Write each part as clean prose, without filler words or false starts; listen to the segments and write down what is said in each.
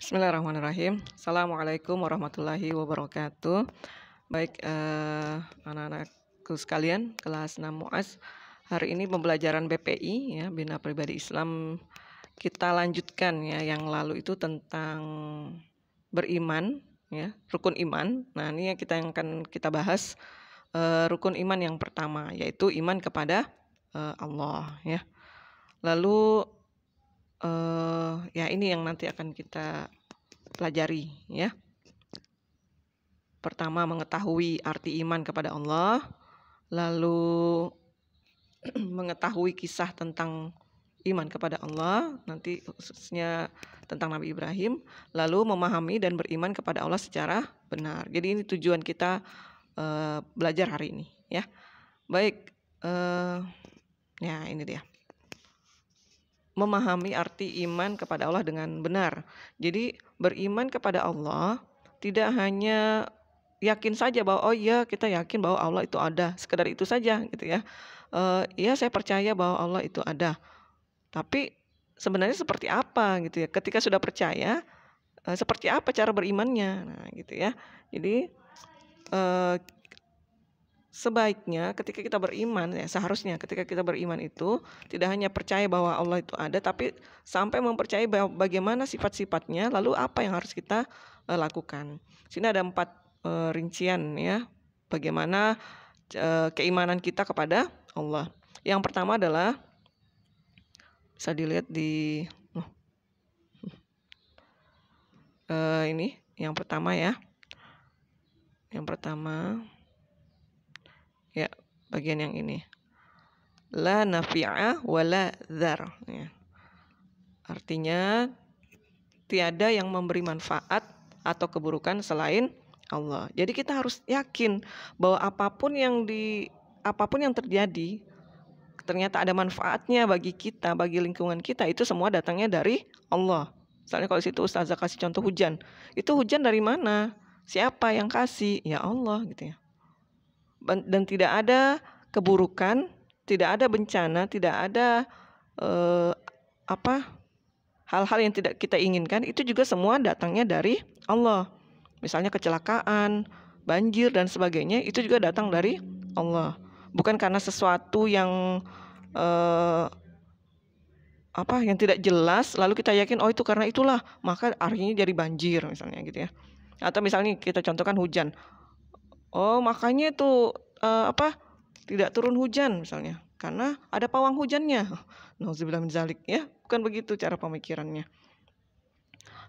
Bismillahirrahmanirrahim. Assalamualaikum warahmatullahi wabarakatuh. Baik, anak-anakku sekalian, kelas 6 MUAS. Hari ini pembelajaran BPI ya, Bina Pribadi Islam. Kita lanjutkan ya, yang lalu itu tentang beriman ya, rukun iman. Nah, ini yang akan kita bahas rukun iman yang pertama, yaitu iman kepada Allah ya. Lalu ya ini yang nanti akan kita pelajari ya. Pertama, mengetahui arti iman kepada Allah, lalu mengetahui kisah tentang iman kepada Allah, nanti khususnya tentang Nabi Ibrahim, lalu memahami dan beriman kepada Allah secara benar. Jadi ini tujuan kita belajar hari ini ya. Baik, ya ini dia. Memahami arti iman kepada Allah dengan benar. Jadi beriman kepada Allah tidak hanya yakin saja bahwa oh iya kita yakin bahwa Allah itu ada, sekedar itu saja gitu ya. Iya saya percaya bahwa Allah itu ada. Tapi sebenarnya seperti apa gitu ya? Ketika sudah percaya, seperti apa cara berimannya? Nah, gitu ya. Jadi sebaiknya ketika kita beriman ya, seharusnya ketika kita beriman itu tidak hanya percaya bahwa Allah itu ada, tapi sampai mempercayai bahwa bagaimana sifat-sifatnya, lalu apa yang harus kita lakukan. Sini ada 4 rincian ya, bagaimana keimanan kita kepada Allah. Yang pertama adalah bisa dilihat di ini yang pertama ya. Yang pertama ya, bagian yang ini. La nafi'a wa la dzar ya. Artinya tiada yang memberi manfaat atau keburukan selain Allah. Jadi kita harus yakin bahwa apapun yang terjadi ternyata ada manfaatnya bagi kita, bagi lingkungan kita, itu semua datangnya dari Allah. Misalnya kalau situ Ustazah kasih contoh hujan. Itu hujan dari mana? Siapa yang kasih? Ya Allah gitu ya. Dan tidak ada keburukan, tidak ada bencana, tidak ada hal-hal yang tidak kita inginkan, itu juga semua datangnya dari Allah. Misalnya kecelakaan, banjir dan sebagainya, itu juga datang dari Allah. Bukan karena sesuatu yang yang tidak jelas lalu kita yakin oh itu karena itulah maka akhirnya jadi banjir misalnya gitu ya. Atau misalnya kita contohkan hujan. Oh, makanya itu tidak turun hujan misalnya karena ada pawang hujannya. Nauzubillah min dzalik ya, bukan begitu cara pemikirannya.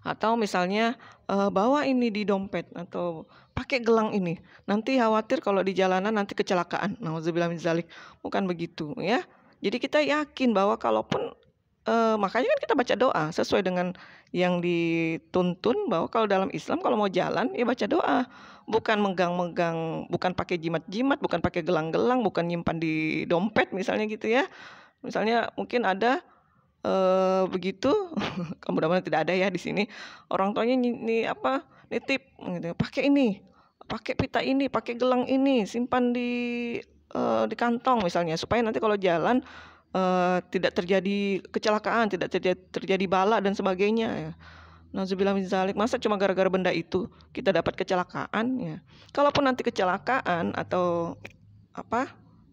Atau misalnya bawa ini di dompet atau pakai gelang ini, nanti khawatir kalau di jalanan nanti kecelakaan. Nauzubillah min dzalik. Bukan begitu ya. Jadi kita yakin bahwa kalaupun makanya kan kita baca doa sesuai dengan yang dituntun, bahwa kalau dalam Islam kalau mau jalan ya baca doa, bukan megang-megang, bukan pakai jimat-jimat, bukan pakai gelang-gelang, bukan nyimpan di dompet misalnya gitu ya. Misalnya mungkin ada begitu, mudah-mudahan tidak ada ya di sini, orang tuanya nitip gitu, pakai ini, pakai pita ini, pakai gelang ini, simpan di kantong misalnya, supaya nanti kalau jalan tidak terjadi kecelakaan, tidak terjadi bala dan sebagainya ya. Nauzubillah min dzalik. Masa cuma gara-gara benda itu kita dapat kecelakaan ya. Kalaupun nanti kecelakaan atau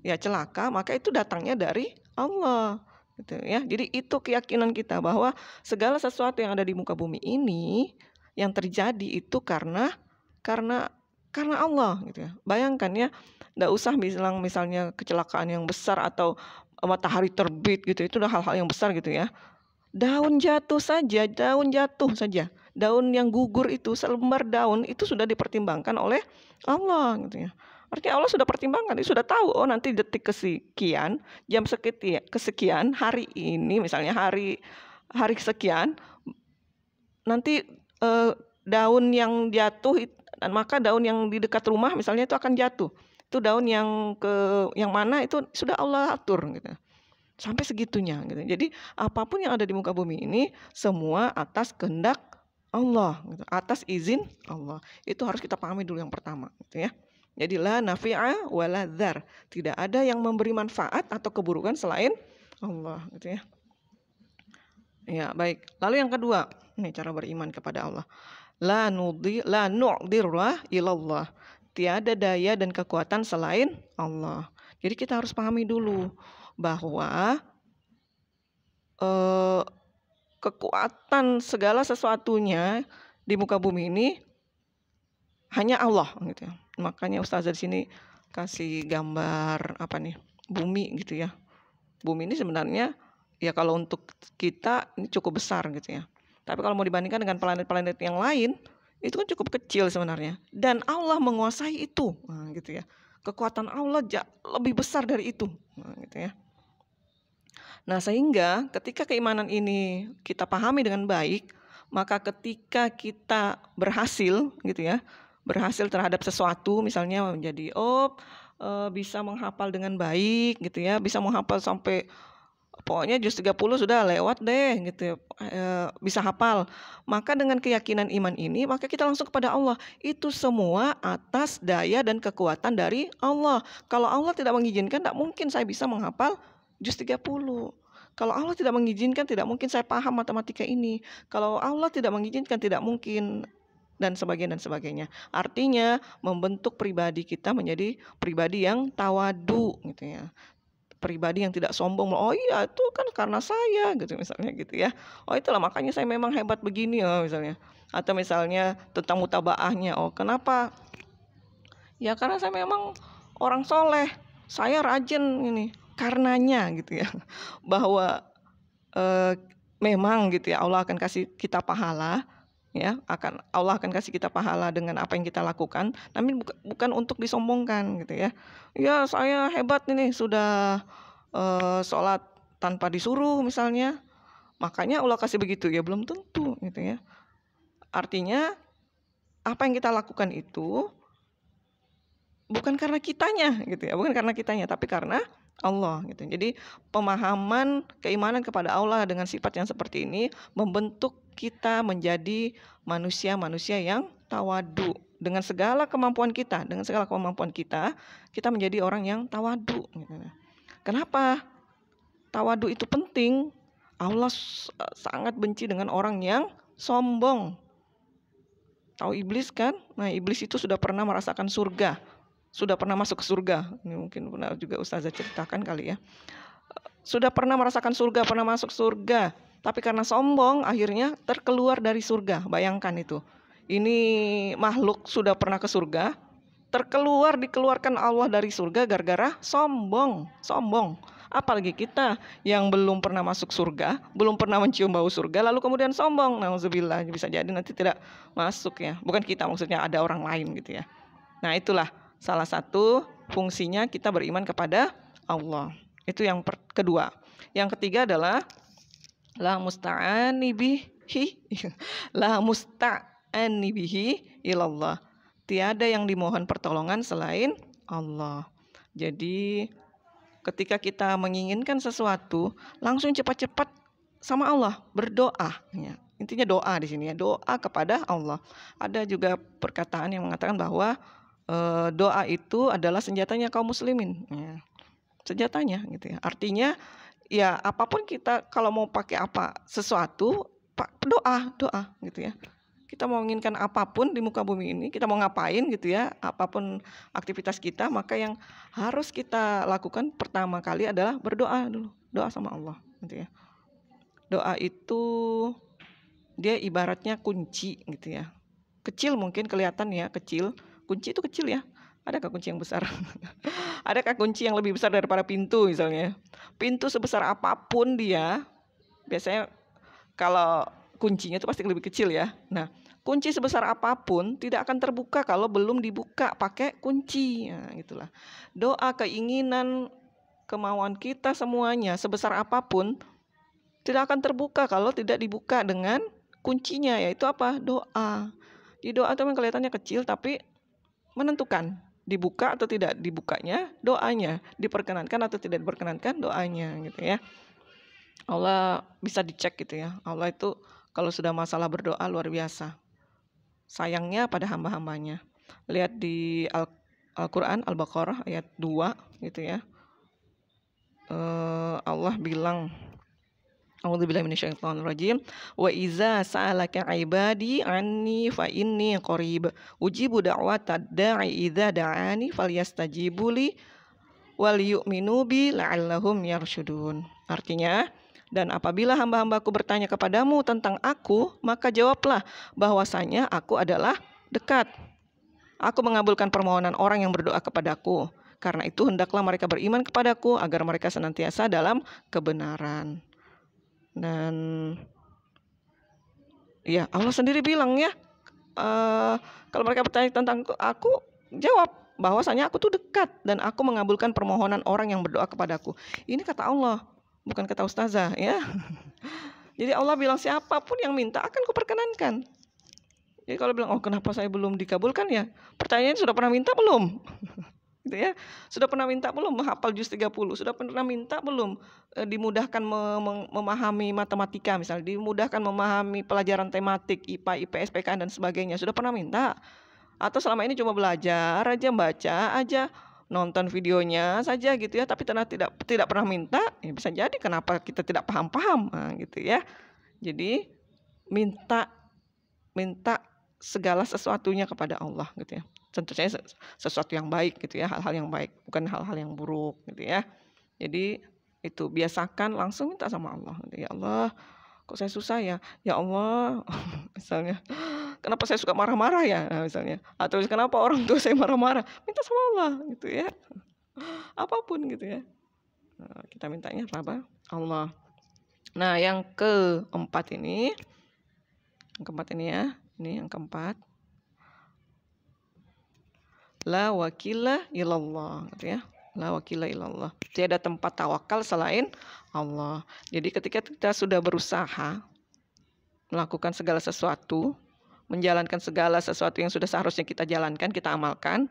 celaka, maka itu datangnya dari Allah gitu ya. Jadi itu keyakinan kita bahwa segala sesuatu yang ada di muka bumi ini yang terjadi itu karena Allah gitu ya. Bayangkan ya, enggak usah bilang misalnya kecelakaan yang besar atau matahari terbit gitu, itu udah hal-hal yang besar gitu ya. Daun jatuh saja, daun yang gugur itu, selembar daun itu sudah dipertimbangkan oleh Allah gitu ya. Artinya Allah sudah pertimbangkan, dia sudah tahu oh nanti detik kesekian, jam kesekian, hari ini misalnya hari sekian nanti daun yang jatuh, maka daun yang di dekat rumah misalnya itu akan jatuh. Itu daun yang mana itu sudah Allah atur gitu. Sampai segitunya gitu. Jadi apapun yang ada di muka bumi ini semua atas kehendak Allah gitu. Atas izin Allah. Itu harus kita pahami dulu yang pertama gitu ya. Jadi la nafi'a wa la dzar. Tidak ada yang memberi manfaat atau keburukan selain Allah gitu ya. Ya, baik. Lalu yang kedua. Nih cara beriman kepada Allah. La nu'dirra ilallah. Tiada daya dan kekuatan selain Allah. Jadi kita harus pahami dulu bahwa eh, kekuatan segala sesuatunya di muka bumi ini hanya Allah gitu ya. Makanya Ustazah di sini kasih gambar apa nih? Bumi gitu ya. Bumi ini sebenarnya ya kalau untuk kita ini cukup besar gitu ya. Tapi kalau mau dibandingkan dengan planet-planet yang lain, itu kan cukup kecil sebenarnya. Dan Allah menguasai itu, nah, gitu ya. Kekuatan Allah lebih besar dari itu, nah, gitu ya. Nah, sehingga ketika keimanan ini kita pahami dengan baik, maka ketika kita berhasil gitu ya, berhasil terhadap sesuatu misalnya menjadi bisa menghafal dengan baik gitu ya, bisa menghafal sampai pokoknya juz 30 sudah lewat deh gitu ya, bisa hafal. Maka dengan keyakinan iman ini, maka kita langsung kepada Allah. Itu semua atas daya dan kekuatan dari Allah. Kalau Allah tidak mengizinkan, tidak mungkin saya bisa menghafal juz 30. Kalau Allah tidak mengizinkan, tidak mungkin saya paham matematika ini. Kalau Allah tidak mengizinkan, tidak mungkin dan sebagainya. Artinya membentuk pribadi kita menjadi pribadi yang tawadu gitu ya. Pribadi yang tidak sombong, oh iya itu kan karena saya gitu misalnya gitu ya. Oh itulah makanya saya memang hebat begini misalnya. Atau misalnya tentang mutabaahnya, oh kenapa? Ya karena saya memang orang soleh, saya rajin ini karenanya gitu ya. Bahwa memang gitu ya Allah akan kasih kita pahala ya, Allah akan kasih kita pahala dengan apa yang kita lakukan, tapi bukan untuk disombongkan gitu ya. Ya saya hebat ini sudah sholat tanpa disuruh misalnya, makanya Allah kasih begitu ya, belum tentu gitu ya. Artinya apa yang kita lakukan itu bukan karena kitanya gitu ya, bukan karena kitanya, tapi karena Allah gitu. Jadi pemahaman keimanan kepada Allah dengan sifat yang seperti ini membentuk kita menjadi manusia-manusia yang tawadu. Dengan segala kemampuan kita, kita menjadi orang yang tawadu gitu. Kenapa tawadu itu penting? Allah sangat benci dengan orang yang sombong. Tahu iblis kan? Nah, iblis itu sudah pernah merasakan surga. Sudah pernah masuk ke surga. Ini mungkin pernah juga Ustazah ceritakan kali ya. Sudah pernah merasakan surga, pernah masuk surga. Tapi karena sombong akhirnya terkeluar dari surga. Bayangkan itu. Ini makhluk sudah pernah ke surga, dikeluarkan Allah dari surga gara-gara sombong. Apalagi kita yang belum pernah masuk surga, belum pernah mencium bau surga, lalu kemudian sombong. Nauzubillah, bisa jadi nanti tidak masuk ya. Bukan kita, maksudnya ada orang lain gitu ya. Nah itulah salah satu fungsinya kita beriman kepada Allah. Itu yang kedua. Yang ketiga adalah la musta'ani bihi la musta'ani bihi ilallah. Tiada yang dimohon pertolongan selain Allah. Jadi ketika kita menginginkan sesuatu, langsung cepat-cepat sama Allah, berdoa ya. Intinya doa di sini ya, doa kepada Allah. Ada juga perkataan yang mengatakan bahwa doa itu adalah senjatanya kaum muslimin ya. Senjatanya gitu ya. Artinya ya apapun kita kalau mau pakai sesuatu, doa gitu ya. Kita mau menginginkan apapun di muka bumi ini, kita mau ngapain gitu ya, apapun aktivitas kita, maka yang harus kita lakukan pertama kali adalah berdoa dulu, doa sama Allah gitu ya. Doa itu dia ibaratnya kunci gitu ya. Kecil mungkin kelihatan ya, kecil. Kunci itu kecil ya. Adakah kunci yang besar? Adakah kunci yang lebih besar daripada pintu misalnya? Pintu sebesar apapun dia, biasanya kalau kuncinya itu pasti lebih kecil ya. Nah, kunci sebesar apapun tidak akan terbuka kalau belum dibuka pakai kunci. Nah, gitulah. Doa, keinginan, kemauan kita semuanya sebesar apapun tidak akan terbuka kalau tidak dibuka dengan kuncinya, yaitu apa? Doa. Di doa itu kelihatannya kecil tapi menentukan dibuka atau tidak dibukanya doanya, diperkenankan atau tidak diperkenankan doanya gitu ya. Allah bisa dicek gitu ya. Allah itu kalau sudah masalah berdoa luar biasa. Sayangnya pada hamba-hambanya. Lihat di Al-Quran Al-Baqarah ayat 2 gitu ya. Allah bilang A'udzubillahi minasyaitonirrajim. Wa iza sa'alaka 'ibadi 'anni fa inni qarib. Ujibu da'watad da'i idza da'ani falyastajibu li wal yu'minu bi la'allahum yarsyudun. Artinya, dan apabila hamba-hambaku bertanya kepadamu tentang aku, maka jawablah bahwasanya aku adalah dekat. Aku mengabulkan permohonan orang yang berdoa kepadaku. Karena itu hendaklah mereka beriman kepadaku agar mereka senantiasa dalam kebenaran. Dan ya Allah sendiri bilang ya, kalau mereka bertanya tentang aku, jawab bahwasanya aku tuh dekat dan aku mengabulkan permohonan orang yang berdoa kepadaku. Ini kata Allah, bukan kata ustazah ya. Jadi Allah bilang siapapun yang minta akan kuperkenankan. Jadi kalau bilang, oh kenapa saya belum dikabulkan ya? Pertanyaannya sudah pernah minta belum? Gitu ya. Sudah pernah minta belum menghafal juz 30? Sudah pernah minta belum dimudahkan memahami matematika misalnya, dimudahkan memahami pelajaran tematik, IPA, IPS, PKN dan sebagainya. Sudah pernah minta? Atau selama ini cuma belajar aja, baca aja, nonton videonya saja gitu ya, tapi tidak pernah minta? Ya bisa jadi kenapa kita tidak paham-paham, nah, gitu ya. Jadi minta segala sesuatunya kepada Allah gitu ya. Tentu saja sesuatu yang baik gitu ya, hal-hal yang baik, bukan hal-hal yang buruk gitu ya. Jadi itu biasakan langsung minta sama Allah gitu. Ya Allah, kok saya susah ya? Ya Allah, misalnya, kenapa saya suka marah-marah ya? Nah, misalnya, atau kenapa orang tua saya marah-marah? Minta sama Allah gitu ya. Apapun gitu ya. Nah, kita mintanya apa? Allah. Nah, yang keempat ini ya. Ini yang keempat. La wakila ilallah gitu ya. La wakila ilallah. Tiada tempat tawakal selain Allah. Jadi ketika kita sudah berusaha melakukan segala sesuatu, menjalankan segala sesuatu yang sudah seharusnya kita jalankan, kita amalkan,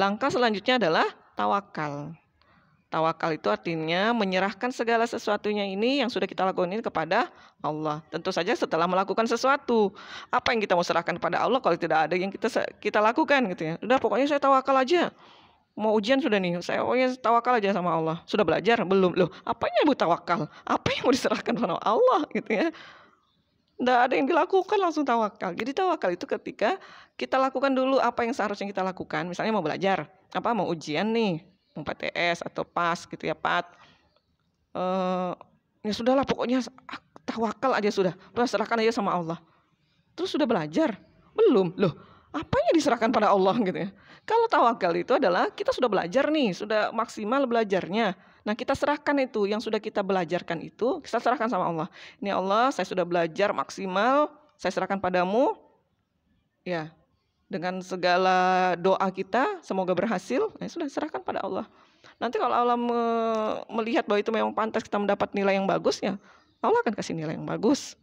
langkah selanjutnya adalah tawakal. Tawakal itu artinya menyerahkan segala sesuatunya ini yang sudah kita lakukan ini kepada Allah. Tentu saja setelah melakukan sesuatu. Apa yang kita mau serahkan kepada Allah kalau tidak ada yang kita lakukan gitu ya. Udah pokoknya saya tawakal aja. Mau ujian sudah nih, saya pokoknya tawakal aja sama Allah. Sudah belajar? Belum. Loh, apanya Bu tawakal? Apa yang mau diserahkan kepada Allah gitu ya. Tidak ada yang dilakukan langsung tawakal. Jadi tawakal itu ketika kita lakukan dulu apa yang seharusnya kita lakukan. Misalnya mau belajar, mau ujian nih, mau PTS atau PAS gitu ya, PAT. Ya sudahlah pokoknya tawakal aja sudah serahkan aja sama Allah. Terus sudah belajar? Belum. Loh, apanya diserahkan pada Allah gitu ya. Kalau tawakal itu adalah kita sudah belajar nih, sudah maksimal belajarnya. Nah, kita serahkan itu yang sudah kita belajarkan itu, kita serahkan sama Allah. Ini Allah, saya sudah belajar maksimal, saya serahkan padamu. Ya, dengan segala doa kita semoga berhasil, sudah serahkan pada Allah. Nanti kalau Allah melihat bahwa itu memang pantas kita mendapat nilai yang bagus, ya Allah akan kasih nilai yang bagus.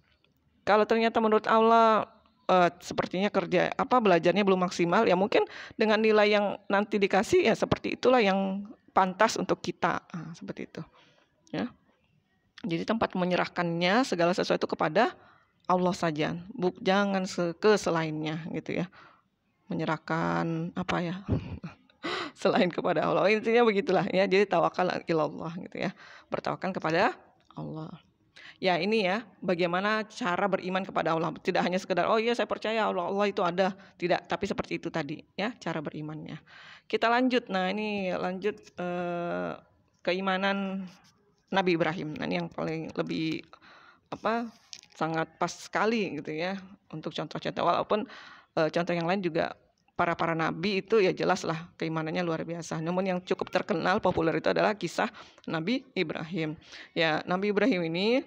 Kalau ternyata menurut Allah sepertinya belajarnya belum maksimal, ya mungkin dengan nilai yang nanti dikasih ya seperti itulah yang pantas untuk kita, seperti itu ya. Jadi tempat menyerahkannya segala sesuatu kepada Allah saja, jangan ke selainnya gitu ya. Menyerahkan selain kepada Allah, intinya begitulah ya. Jadi tawakal ilallah gitu ya, bertawakal kepada Allah. Ya ini ya, bagaimana cara beriman kepada Allah. Tidak hanya sekedar, oh iya saya percaya Allah itu ada. Tidak, tapi seperti itu tadi ya cara berimannya. Kita lanjut, nah ini lanjut keimanan Nabi Ibrahim. Nah ini yang paling lebih sangat pas sekali gitu ya untuk contoh-contoh. Walaupun contoh yang lain juga para nabi itu ya jelas lah keimanannya luar biasa. Namun yang cukup terkenal populer itu adalah kisah Nabi Ibrahim. Ya Nabi Ibrahim ini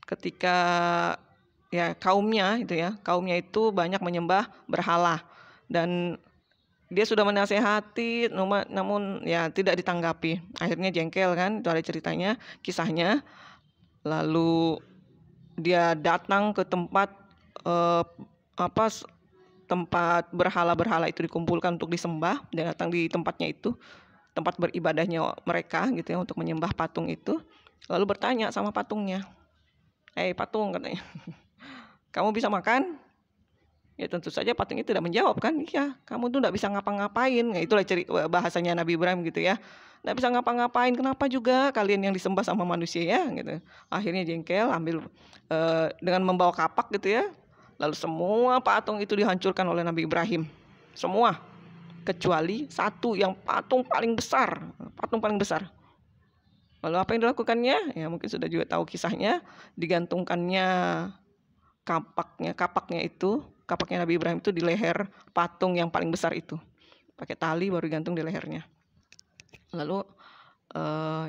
ketika ya kaumnya itu banyak menyembah berhala dan dia sudah menasehati namun ya tidak ditanggapi. Akhirnya jengkel kan, itu ada ceritanya, kisahnya. Lalu dia datang ke tempat tempat berhala-berhala itu dikumpulkan untuk disembah. Dia datang di tempatnya itu, tempat beribadahnya mereka gitu ya, untuk menyembah patung itu. Lalu bertanya sama patungnya, patung katanya, kamu bisa makan? Ya tentu saja patung itu tidak menjawab kan, iya kamu tuh tidak bisa ngapa-ngapain. Nah, itulah bahasanya Nabi Ibrahim gitu ya. nggak bisa ngapa-ngapain. Kenapa juga kalian yang disembah sama manusia ya gitu. Akhirnya jengkel, ambil dengan membawa kapak gitu ya. Lalu semua patung itu dihancurkan oleh Nabi Ibrahim. Semua kecuali satu yang patung paling besar. Lalu apa yang dilakukannya? Ya mungkin sudah juga tahu kisahnya. Digantungkannya kapaknya Nabi Ibrahim itu di leher patung yang paling besar itu. Pakai tali baru digantung di lehernya. Lalu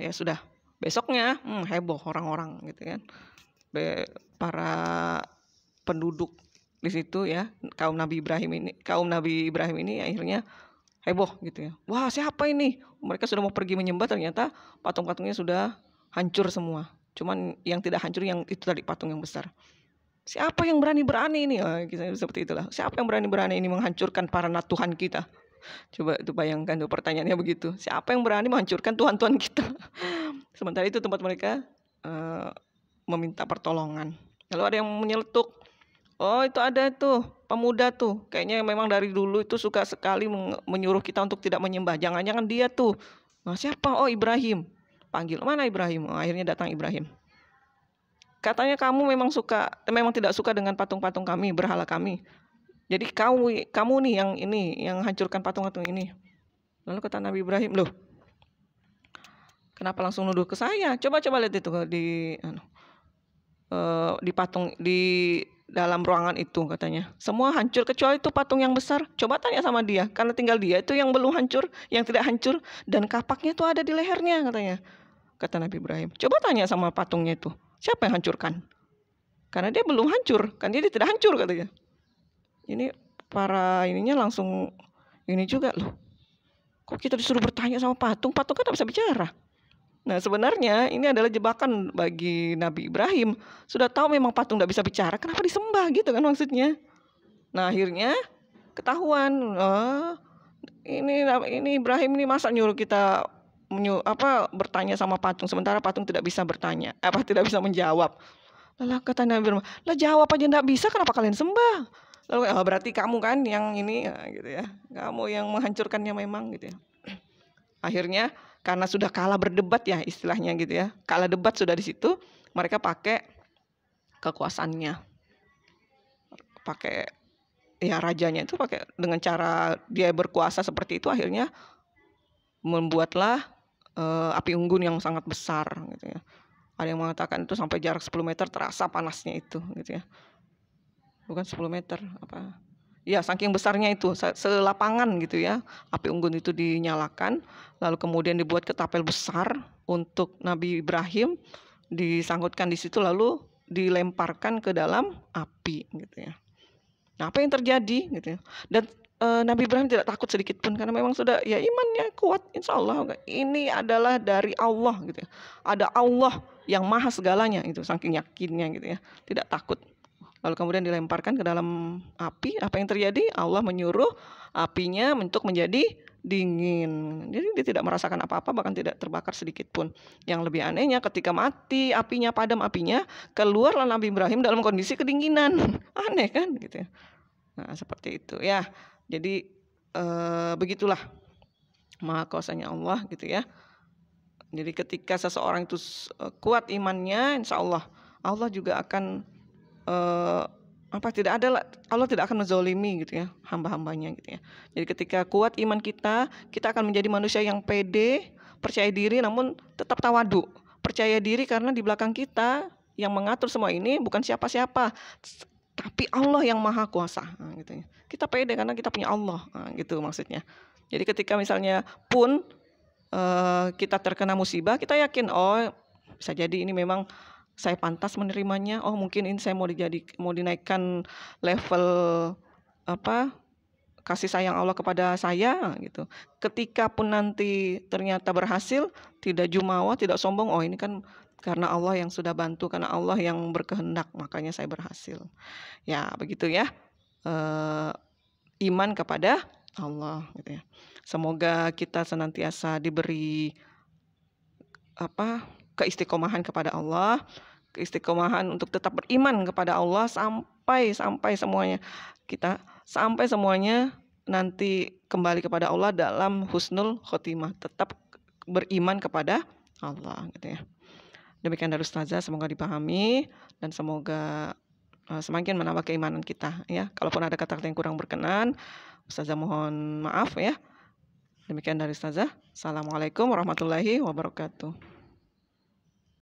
ya sudah, besoknya heboh orang-orang gitu kan. Para penduduk di situ ya, kaum Nabi Ibrahim ini akhirnya heboh gitu ya. Wah, siapa ini? Mereka sudah mau pergi menyembah, ternyata patung-patungnya sudah hancur semua. Cuman yang tidak hancur yang itu tadi, patung yang besar. Siapa yang berani-berani ini? Seperti itulah. Siapa yang berani-berani ini menghancurkan para Tuhan kita? Coba itu bayangkan tuh, pertanyaannya begitu. Siapa yang berani menghancurkan Tuhan-Tuhan kita? Sementara itu tempat mereka meminta pertolongan. Lalu ada yang menyeletuk. Oh, itu ada tuh pemuda tuh. Kayaknya memang dari dulu itu suka sekali menyuruh kita untuk tidak menyembah. Jangan-jangan dia tuh. Nah, siapa? Oh, Ibrahim. Panggil. Mana Ibrahim? Oh, akhirnya datang Ibrahim. Katanya kamu memang tidak suka dengan patung-patung kami, berhala kami. Jadi kamu nih yang hancurkan patung-patung ini. Lalu kata Nabi Ibrahim, loh, kenapa langsung nuduh ke saya? Coba lihat itu di patung di dalam ruangan itu katanya. Semua hancur kecuali itu patung yang besar. Coba tanya sama dia, karena tinggal dia itu yang belum hancur, yang tidak hancur, dan kapaknya itu ada di lehernya katanya. Kata Nabi Ibrahim, coba tanya sama patungnya itu, siapa yang hancurkan? Karena dia belum hancur, kan dia tidak hancur katanya. Ini para ininya langsung ini juga loh. Kok kita disuruh bertanya sama patung kan tak bisa bicara. Nah, sebenarnya ini adalah jebakan bagi Nabi Ibrahim. Sudah tahu memang patung tidak bisa bicara, kenapa disembah gitu kan maksudnya. Nah, akhirnya ketahuan, ini Ibrahim ini masa nyuruh kita bertanya sama patung, sementara patung tidak bisa bertanya, tidak bisa menjawab. Lalu kata Nabi Ibrahim, lah jawab aja tidak bisa, kenapa kalian sembah? Lalu berarti kamu kan yang ini gitu ya, kamu yang menghancurkannya memang gitu ya. Akhirnya karena sudah kalah berdebat ya istilahnya gitu ya, kalah debat sudah di situ, mereka pakai kekuasaannya, pakai ya rajanya itu pakai dengan cara dia berkuasa seperti itu, akhirnya membuatlah api unggun yang sangat besar gitu ya. Ada yang mengatakan itu sampai jarak 10 meter terasa panasnya itu gitu ya. Bukan 10 meter ya, saking besarnya itu, selapangan gitu ya. Api unggun itu dinyalakan, lalu kemudian dibuat ketapel besar untuk Nabi Ibrahim, disangkutkan di situ lalu dilemparkan ke dalam api gitu ya. Nah, apa yang terjadi gitu ya. Dan Nabi Ibrahim tidak takut sedikit pun, karena memang sudah ya imannya kuat, insya Allah ini adalah dari Allah gitu ya. Ada Allah yang maha segalanya, itu saking yakinnya gitu ya, tidak takut. Lalu kemudian dilemparkan ke dalam api. Apa yang terjadi? Allah menyuruh apinya untuk menjadi dingin. Jadi dia tidak merasakan apa-apa, bahkan tidak terbakar sedikit pun. Yang lebih anehnya, ketika mati apinya, padam apinya, keluarlah Nabi Ibrahim dalam kondisi kedinginan. Aneh kan gitu ya. Nah, seperti itu ya. Jadi begitulah maha kuasanya Allah gitu ya. Jadi ketika seseorang itu kuat imannya, insya Allah juga akan Allah tidak akan menzolimi gitu ya hamba-hambanya gitu ya. Jadi ketika kuat iman kita akan menjadi manusia yang pede, percaya diri, namun tetap tawadu. Percaya diri karena di belakang kita yang mengatur semua ini bukan siapa-siapa, tapi Allah yang maha kuasa gitu ya. Kita pede karena kita punya Allah gitu maksudnya. Jadi ketika misalnya pun kita terkena musibah, kita yakin bisa jadi ini memang saya pantas menerimanya. Mungkin ini saya mau dinaikkan level kasih sayang Allah kepada saya gitu. Ketika pun nanti ternyata berhasil, tidak jumawa, tidak sombong, ini kan karena Allah yang sudah bantu, karena Allah yang berkehendak, makanya saya berhasil. Ya, begitu ya. Iman kepada Allah gitu ya. Semoga kita senantiasa diberi keistiqomahan kepada Allah, keistiqomahan untuk tetap beriman kepada Allah sampai semuanya nanti kembali kepada Allah dalam husnul khotimah, tetap beriman kepada Allah gitu ya. Demikian dari Ustazah, semoga dipahami dan semoga semakin menambah keimanan kita ya. Kalaupun ada kata-kata yang kurang berkenan, Ustazah mohon maaf ya. Demikian dari Ustazah. Assalamualaikum warahmatullahi wabarakatuh.